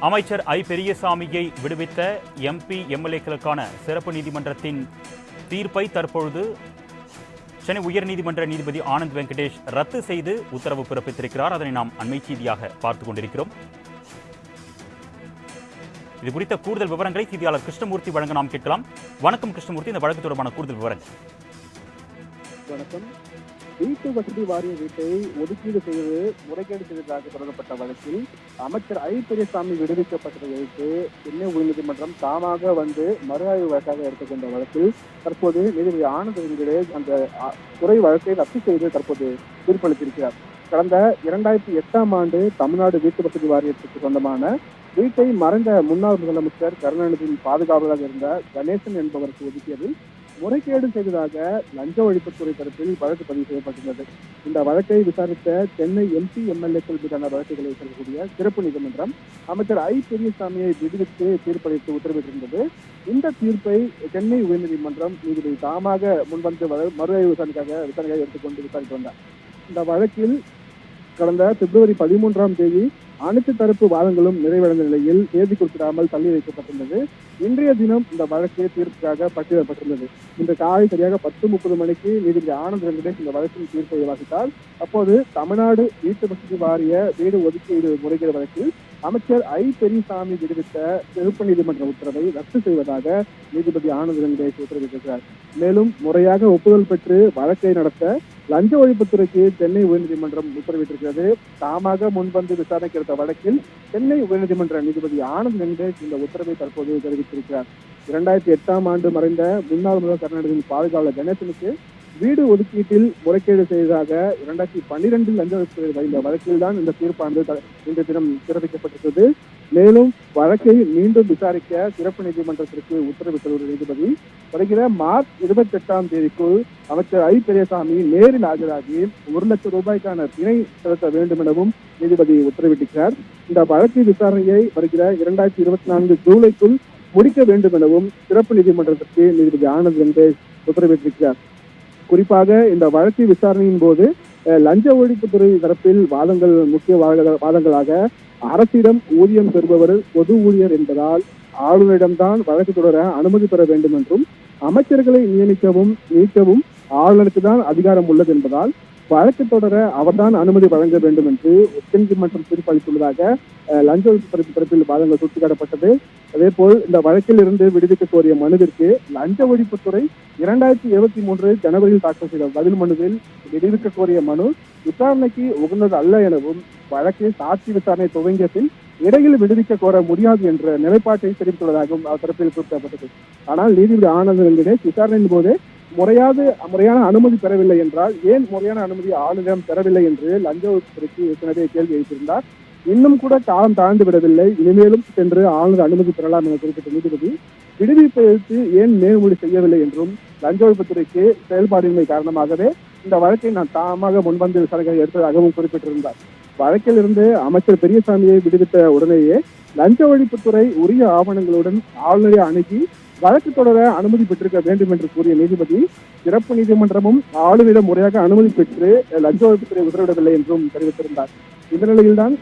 அமைச்சர் ஐ பெரியசாமியை விடுவித்த எம்பி எம்எல்ஏக்களுக்கான சிறப்பு நீதிமன்றத்தின் தீர்ப்பை தற்பொழுது சென்னை உயர்நீதிமன்ற நீதிபதி ஆனந்த் வெங்கடேஷ் ரத்து செய்து உத்தரவு பிறப்பித்திருக்கிறார். அதனை நாம் அண்மை செய்தியாக பார்த்துக் கொண்டிருக்கிறோம். இது குறித்த கூடுதல் விவரங்களை செய்தியாளர் கிருஷ்ணமூர்த்தி வழங்க நாம் கேட்கலாம். வணக்கம் கிருஷ்ணமூர்த்தி, இந்த வழக்கு தொடர்பான கூடுதல் விவரங்கள். வணக்கம். வீட்டு வசதி வாரிய வீட்டை ஒதுக்கீடு செய்து முறைகேடு செய்ததாக தொடரப்பட்ட வழக்கில் அமைச்சர் ஐ பெரியசாமி விடுவிக்கப்பட்டதை வைத்து சென்னை உயர்நீதிமன்றம் தாமாக வந்து மறு ஆய்வு வழக்காக எடுத்துக்கொண்ட வழக்கில் தற்போது நீதிபதி ஆனந்த் வெங்கடேஷ் அந்த துறை வழக்கை ரத்து செய்து தற்போது தீர்ப்பளித்திருக்கிறார். கடந்த 2008ஆம் ஆண்டு தமிழ்நாடு வீட்டு வசதி வாரியத்துக்கு சொந்தமான வீட்டை மறைந்த முன்னாள் முதலமைச்சர் கருணாநிதியின் பாதுகாவலராக இருந்த கணேசன் என்பவருக்கு ஒதுக்கியதில் முறைகேடு செய்ததாக லஞ்ச ஒழிப்புத்துறை தரப்பில் வழக்கு பதிவு செய்யப்பட்டுள்ளது. இந்த வழக்கை விசாரித்த சென்னை எம்பி எம்எல்ஏக்கள் மீதான வழக்குகளை விசாரிக்கக்கூடிய சிறப்பு நீதிமன்றம் அமைச்சர் ஐ பெரியசாமியை விடுவித்து தீர்ப்பளித்து உத்தரவிட்டிருந்தது. இந்த தீர்ப்பை சென்னை உயர்நீதிமன்றம் நீதிபதி தாமாக முன்வந்து மறு ஆய்வு விசாரணையாக எடுத்துக்கொண்டு விசாரித்து வந்தார். இந்த வழக்கில் கடந்த பிப்ரவரி 13ஆம் தேதி அனைத்து தரப்பு வாதங்களும் நிறைவடைந்த நிலையில் தேதி குறிப்பிடாமல் தள்ளி வைக்கப்பட்டுள்ளது. இன்றைய தினம் இந்த வழக்கு தீர்ப்புக்காக பட்டியலிடப்பட்டுள்ளது. இன்று காலை சரியாக 10:30 மணிக்கு நீதிபதி ஆனந்த் வெங்கடேஷ் இந்த வழக்கின் தீர்ப்பை வாசித்தார். அப்போது தமிழ்நாடு வீட்டு வசதி வாரிய வீடு ஒதுக்கீடு முறைகேடு வழக்கில் அமைச்சர் ஐ பெரியசாமி விடுவித்த சிறப்பு நீதிமன்ற உத்தரவை ரத்து செய்வதாக நீதிபதி ஆனந்த் வெங்கடேஷ் உத்தரவிட்டிருக்கிறார். மேலும் முறையாக ஒப்புதல் பெற்று வழக்கை நடத்த லஞ்ச ஒழிப்புத்துறைக்கு சென்னை உயர்நீதிமன்றம் உத்தரவிட்டிருக்கிறது. தாமாக முன்வந்து விசாரணைக்கு எடுத்த வழக்கில் சென்னை உயர்நீதிமன்ற நீதிபதி ஆனந்த் வெங்கடேஷ் இந்த உத்தரவை தற்போது தெரிவித்திருக்கிறார். 2008ஆம் ஆண்டு மறைந்த முன்னாள் முதல்வர் கருணாநிதியின் பாதுகாவலர் கணேசனுக்கு வீடு ஒதுக்கீட்டில் முறைகேடு செய்ததாக 2012 லஞ்ச ஒழிப்புத்துறை இந்த வழக்கில் தான் இந்த தீர்ப்பானது இன்று தினம் பிறப்பிக்கப்பட்டிருக்கிறது. மேலும் வழக்கை மீண்டும் விசாரிக்க சிறப்பு நீதிமன்றத்திற்கு உத்தரவிட்டுள்ள நீதிபதி வருகிற மார்ச் 28ஆம் தேதிக்குள் அமைச்சர் ஐ பெரியசாமி நேரில் ஆஜராகி 1 லட்சம் ரூபாய்க்கான பிணை செலுத்த வேண்டும் எனவும் நீதிபதி உத்தரவிட்டிருக்கிறார். இந்த வழக்கு விசாரணையை வருகிற 2024 ஜூலைக்குள் முடிக்க வேண்டும் எனவும் சிறப்பு நீதிமன்றத்திற்கு நீதிபதி ஆனந்த் வெங்கடேஷ் உத்தரவிட்டிருக்கிறார். குறிப்பாக இந்த வழக்கு விசாரணையின் போது லஞ்ச ஒழிப்புத்துறை தரப்பில் முக்கிய வாதங்களாக அரசிடம் ஊதியம் பெறுபவர் பொது ஊழியர் என்பதால் ஆளுநரிடம்தான் வழக்கு தொடர அனுமதி பெற வேண்டும் என்றும் அமைச்சர்களை நியமிக்கவும் நீக்கவும் ஆளுநருக்கு தான் அதிகாரம் உள்ளது என்பதால் வழக்கு தொடர அவர்தான் அனுமதி வழங்க வேண்டும் என்று உச்சநீதிமன்றம் தீர்ப்பளித்துள்ளதாக லஞ்ச ஒழிப்பு தரப்பில் வாதங்கள் சுட்டிக்காட்டப்பட்டது. அதேபோல் இந்த வழக்கில் இருந்து விடுவிக்க கோரிய மனுவிற்கு லஞ்ச ஒழிப்புத்துறை 2023 ஜனவரியில் தாக்கல் செய்த பதில் மனுவில் விடுவிக்க கோரிய மனு விசாரணைக்கு உகந்தது அல்ல எனவும் வழக்கு சாட்சி விசாரணை துவங்கிய பின் இடையில் விடுவிக்க கோர முடியாது என்ற நிலைப்பாட்டை தெரிவித்துள்ளதாகவும் தரப்பில் குறிப்பிடப்பட்டது. ஆனால் நீதிபதி ஆனந்த் வெங்கடேஷ் விசாரணையின் போது முறையான அனுமதி பெறவில்லை என்றால் ஏன் முறையான அனுமதி ஆளுநரிடம் பெறவில்லை என்று லஞ்ச ஒழிப்புத்துறைக்கு ஏற்கனவே கேள்வி எழுப்பியிருந்தார். இன்னும் கூட காலம் தாழ்ந்து விடவில்லை, இனிமேலும் சென்று ஆளுநர் அனுமதி பெறலாம் என குறிப்பிட்ட நீதிபதி விடுவிப்பை எடுத்து ஏன் மேல்மொழி செய்யவில்லை என்றும் லஞ்ச ஒழிப்புத்துறைக்கு செயல்பாடின்மை காரணமாகவே இந்த வழக்கை நான் தாமாக முன்வந்து விசாரணை எடுத்ததாகவும் குறிப்பிட்டிருந்தார். வழக்கில் இருந்து அமைச்சர் பெரியசாமியை விடுவித்த உடனேயே லஞ்ச ஒழிப்புத்துறை உரிய ஆவணங்களுடன் ஆளுநரை அணுகி வழக்கு தொடர அனுமதி பெற்றிருக்க வேண்டும் என்று கூறிய நீதிபதி சிறப்பு நீதிமன்றமும் ஆளுநரிடம் முறையாக அனுமதி பெற்று லஞ்ச ஒழிப்புத்துறை உத்தரவிடவில்லை என்றும் தெரிவித்திருந்தார். இந்த நிலையில்தான்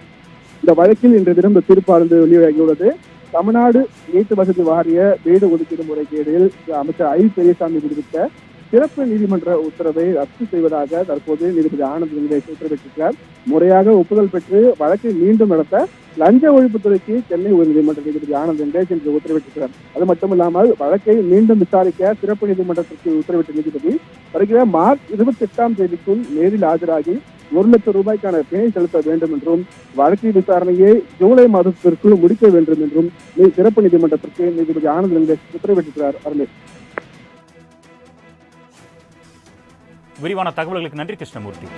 இந்த வழக்கில் இன்று தினம் இந்த தீர்ப்பானது வெளியாகியுள்ளது. தமிழ்நாடு வீட்டு வசதி வாரிய வீடு ஒதுக்கீடு முறைகேடில் அமைச்சர் ஐ பெரியசாமி விடுவித்த சிறப்பு நீதிமன்ற உத்தரவை ரத்து செய்வதாக தற்போது நீதிபதி ஆனந்த் வெங்கடேஷ் உத்தரவிட்டிருக்கிறார். முறையாக ஒப்புதல் பெற்று வழக்கை மீண்டும் நடத்த லஞ்ச ஒழிப்புத்துறைக்கு சென்னை உயர்நீதிமன்ற நீதிபதி ஆனந்த் வெங்கடேஷ் என்று உத்தரவிட்டிருக்கிறார். அது மட்டுமில்லாமல் வழக்கை மீண்டும் விசாரிக்க சிறப்பு நீதிமன்றத்திற்கு உத்தரவிட்ட நீதிபதி வருகிற மார்ச் 28ஆம் தேதிக்குள் நேரில் ஆஜராகி 1 லட்சம் ரூபாய்க்கான பிணை செலுத்த வேண்டும் என்றும் வழக்கு விசாரணையை ஜூலை மாதத்திற்குள் முடிக்க வேண்டும் என்றும் சிறப்பு நீதிமன்றத்திற்கு நீதிபதி ஆனந்த் வெங்கடேஷ் உத்தரவிட்டிருக்கிறார். அருணேஷ், விரிவான தகவல்களுக்கு நன்றி கிருஷ்ணமூர்த்தி.